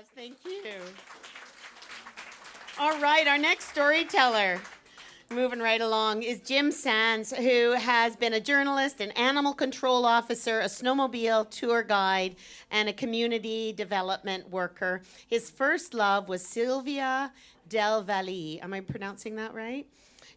Yes, thank you. All right, our next storyteller, moving right along, is Jim Sands, who has been a journalist, an animal control officer, a snowmobile tour guide, and a community development worker. His first love was Sylvia Del Valle. Am I pronouncing that right?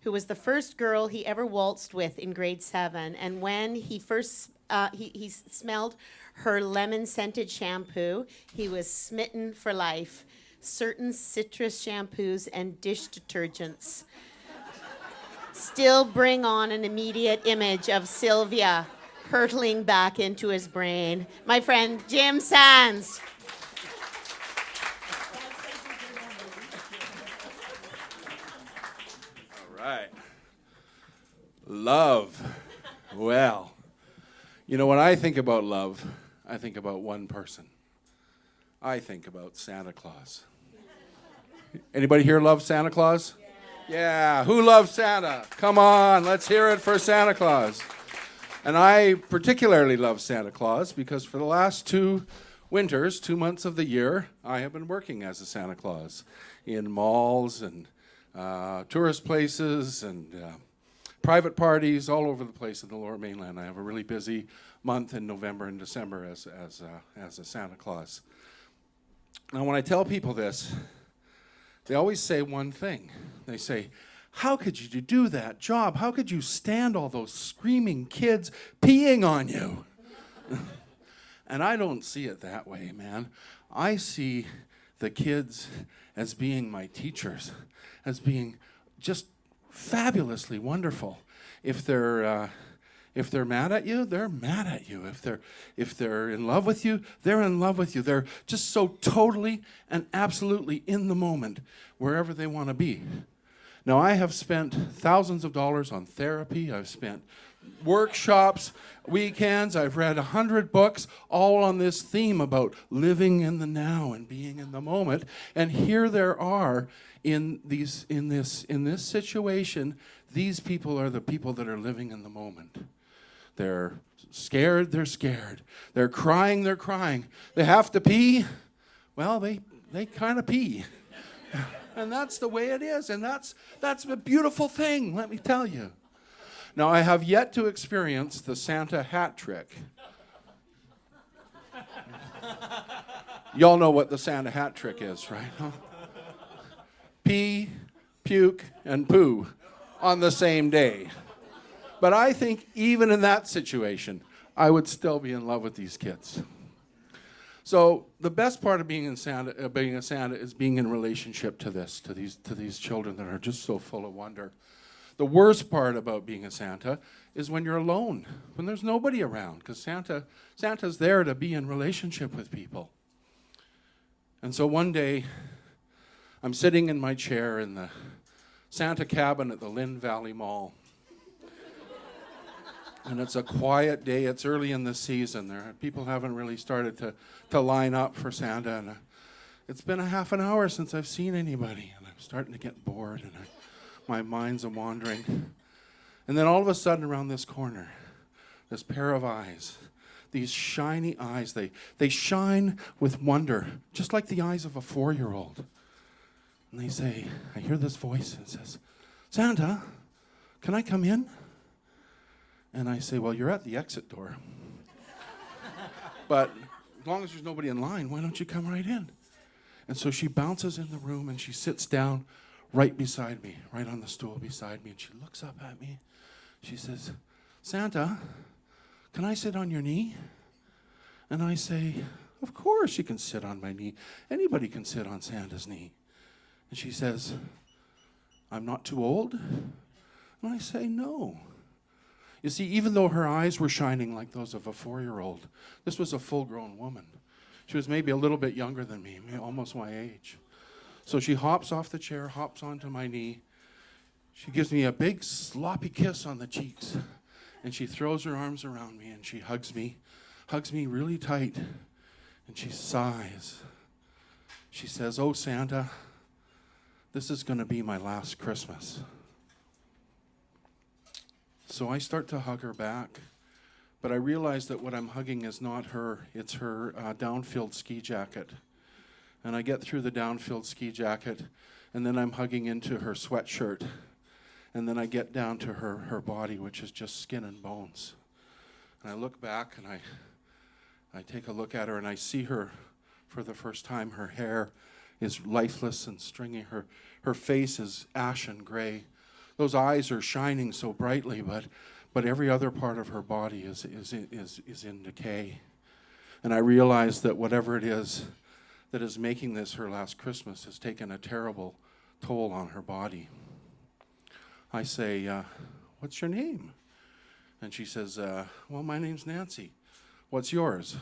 Who was the first girl he ever waltzed with in grade 7. And when he first he smelled her lemon scented shampoo, he was smitten for life. Certain citrus shampoos and dish detergents still bring on an immediate image of Sylvia hurtling back into his brain. My friend Jim Sands. All right. Love. Well, you know, when I think about love, I think about one person. I think about Santa Claus. Anybody here love Santa Claus? Yeah. Who loves Santa? Come on, let's hear it for Santa Claus. And I particularly love Santa Claus because for the last 2 winters, 2 months of the year, I have been working as a Santa Claus in malls and tourist places and private parties all over the place in the Lower Mainland. I have a really busy month in November and December as a Santa Claus. Now, when I tell people this, they always say one thing. They say, how could you do that job? How could you stand all those screaming kids peeing on you? And I don't see it that way, man. I see the kids as being my teachers, as being just fabulously wonderful. If they're mad at you, they're mad at you. If they're in love with you, they're in love with you. They're just so totally and absolutely in the moment wherever they want to be. Now, I have spent thousands of dollars on therapy. I've spent workshops, weekends. I've read 100 books, all on this theme about living in the now and being in the moment. And here there are in this situation. These people are the people that are living in the moment. They're scared, they're scared. They're crying, they're crying. They have to pee. Well, they kind of pee. And that's the way it is. And that's a beautiful thing, let me tell you. Now, I have yet to experience the Santa hat trick. Y'all know what the Santa hat trick is, right? Huh? Pee, puke, and poo on the same day. But I think even in that situation, I would still be in love with these kids. So the best part of being a Santa is being in relationship to these children that are just so full of wonder. The worst part about being a Santa is when you're alone, when there's nobody around, because Santa's there to be in relationship with people. And so one day, I'm sitting in my chair in the Santa cabin at the Lynn Valley Mall. And it's a quiet day. It's early in the season. People haven't really started to line up for Santa. And it's been a half an hour since I've seen anybody. And I'm starting to get bored. And my mind's wandering. And then all of a sudden around this corner, this pair of eyes, these shiny eyes, they shine with wonder, just like the eyes of a 4-year-old. And they say, I hear this voice that says, Santa, can I come in? And I say, well, you're at the exit door. But as long as there's nobody in line, why don't you come right in? And so she bounces in the room and she sits down right beside me, right on the stool beside me. And she looks up at me. She says, Santa, can I sit on your knee? And I say, of course you can sit on my knee. Anybody can sit on Santa's knee. And she says, I'm not too old? And I say, no. You see, even though her eyes were shining like those of a 4-year-old, this was a full-grown woman. She was maybe a little bit younger than me, almost my age. So she hops off the chair, hops onto my knee. She gives me a big sloppy kiss on the cheeks. And she throws her arms around me and she hugs me really tight. And she sighs. She says, oh, Santa, this is going to be my last Christmas. So I start to hug her back, but I realize that what I'm hugging is not her, it's her downfilled ski jacket. And I get through the down-filled ski jacket, and then I'm hugging into her sweatshirt. And then I get down to her body, which is just skin and bones. And I look back, and I take a look at her, and I see her for the first time. Her hair is lifeless and stringy. Her face is ashen gray. Those eyes are shining so brightly, but every other part of her body is in decay. And I realize that whatever it is that is making this her last Christmas has taken a terrible toll on her body. I say, what's your name? And she says, well, my name's Nancy. What's yours?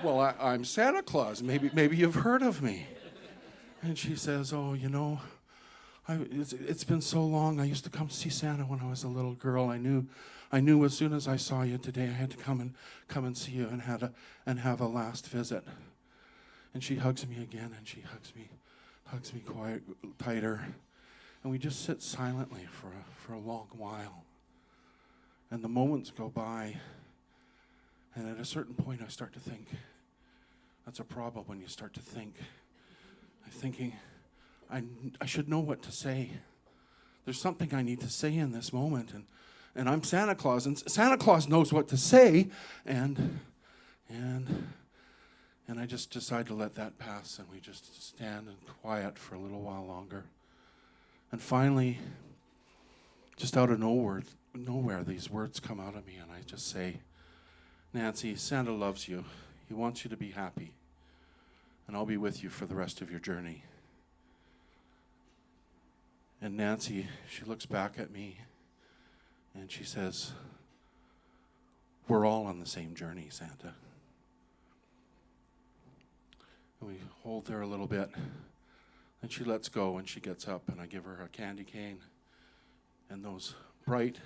Well, I'm Santa Claus. Maybe you've heard of me. And she says, oh, you know, it's been so long. I used to come see Santa when I was a little girl. I knew as soon as I saw you today, I had to come and see you and have a last visit. And she hugs me again, and she hugs me quite tighter. And we just sit silently for a long while. And the moments go by, and at a certain point I start to think, that's a problem when you start to think. I'm thinking, I should know what to say. There's something I need to say in this moment, and I'm Santa Claus, and Santa Claus knows what to say, and I just decide to let that pass, and we just stand in quiet for a little while longer. And finally, just out of nowhere, these words come out of me, and I just say, Nancy, Santa loves you. He wants you to be happy, and I'll be with you for the rest of your journey. And Nancy, she looks back at me, and she says, we're all on the same journey, Santa. And we hold there a little bit. And she lets go, and she gets up, and I give her a candy cane. And those bright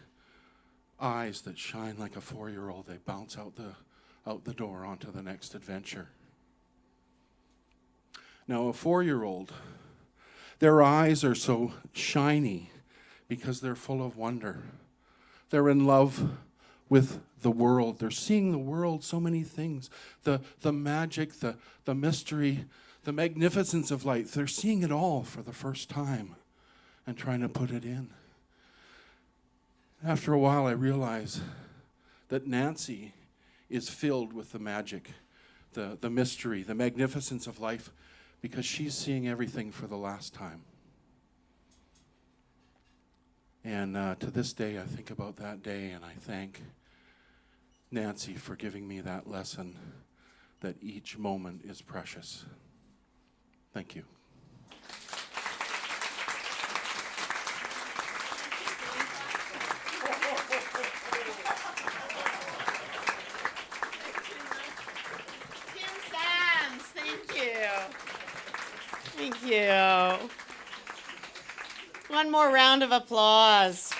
eyes that shine like a 4-year-old, they bounce out the door onto the next adventure. Now, a 4-year-old, their eyes are so shiny because they're full of wonder. They're in love with the world. They're seeing the world, so many things. The magic, the mystery, the magnificence of life. They're seeing it all for the first time and trying to put it in. After a while, I realize that Nancy is filled with the magic, the mystery, the magnificence of life, because she's seeing everything for the last time. And to this day, I think about that day, and I thank Nancy for giving me that lesson that each moment is precious. Thank you. Jim Sands, thank you. Thank you. One more round of applause.